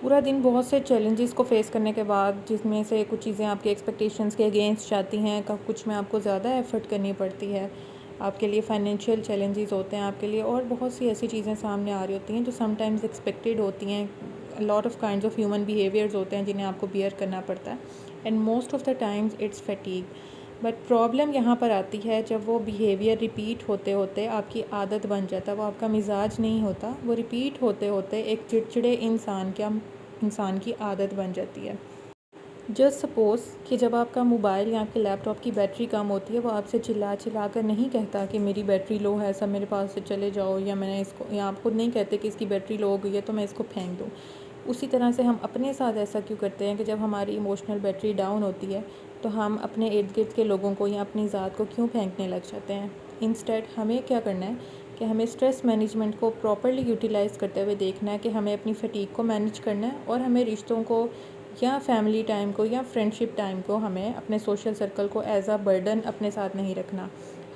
पूरा दिन बहुत से चैलेंजेस को फेस करने के बाद, जिसमें से कुछ चीज़ें आपके एक्सपेक्टेशंस के अगेंस्ट जाती हैं, कुछ में आपको ज़्यादा एफ़र्ट करनी पड़ती है, आपके लिए फाइनेंशियल चैलेंजेस होते हैं आपके लिए, और बहुत सी ऐसी चीज़ें सामने आ रही होती हैं जो समटाइम्स एक्सपेक्टेड होती हैं। Lot of kinds of human behaviours होते हैं जिन्हें आपको बियर करना पड़ता है, and most of the times it's fatigue. But problem यहाँ पर आती है जब वो बिहेवियर रिपीट होते होते आपकी आदत बन जाता है। वो आपका मिजाज नहीं होता, वो रिपीट होते होते एक चिड़चिड़े इंसान की आदत बन जाती है। जस्ट सपोज़ कि जब आपका मोबाइल या आपके लैपटॉप की बैटरी कम होती है, वो आपसे चिल्ला चिल्ला कर नहीं कहता कि मेरी बैटरी लो है, सब मेरे पास से चले जाओ, या मैंने इसको, या आप खुद नहीं कहते कि इसकी बैटरी लो हो गई है तो मैं इसको फेंक दूँ। उसी तरह से हम अपने साथ ऐसा क्यों करते हैं कि जब हमारी इमोशनल बैटरी डाउन होती है तो हम अपने इर्द गिर्द के लोगों को या अपनी ज़ात को क्यों फेंकने लग जाते हैं। इंस्टेड हमें क्या करना है कि हमें स्ट्रेस मैनेजमेंट को प्रॉपर्ली यूटिलाइज़ करते हुए देखना है कि हमें अपनी फटीग को मैनेज करना है, और हमें रिश्तों को या फैमिली टाइम को या फ्रेंडशिप टाइम को हमें अपने सोशल सर्कल को एज अ बर्डन अपने साथ नहीं रखना।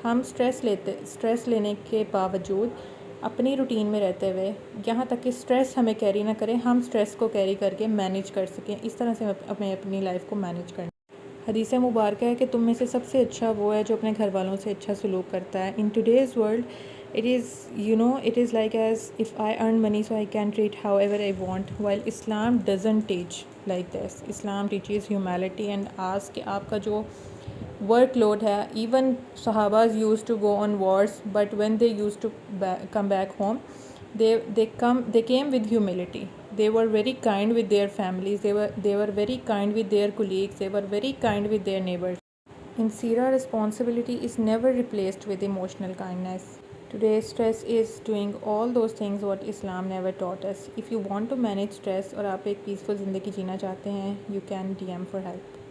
हम स्ट्रेस लेने के बावजूद अपनी रूटीन में रहते हुए, यहाँ तक कि स्ट्रेस हमें कैरी ना करें, हम स्ट्रेस को कैरी करके मैनेज कर सकें। इस तरह से हमें अपनी लाइफ को मैनेज करना। हदीस मुबारक है कि तुम में से सबसे अच्छा वो है जो अपने घर वालों से अच्छा सलूक करता है। In today's world it is like as if I earn money so I can treat however I want, while Islam doesn't teach like this. Islam teaches humility and ask कि आपका जो वर्कलोड है, even सहाबाज use to go on wars, but when they use to come back home, they came with humility. They were very kind with their families, they were very kind with their colleagues, they were very kind with their neighbors. In Sira, responsibility is never replaced with emotional kindness. Today stress is doing all those things what Islam never taught us. If you want to manage stress और आप एक peaceful ज़िंदगी जीना चाहते हैं, you can DM for help.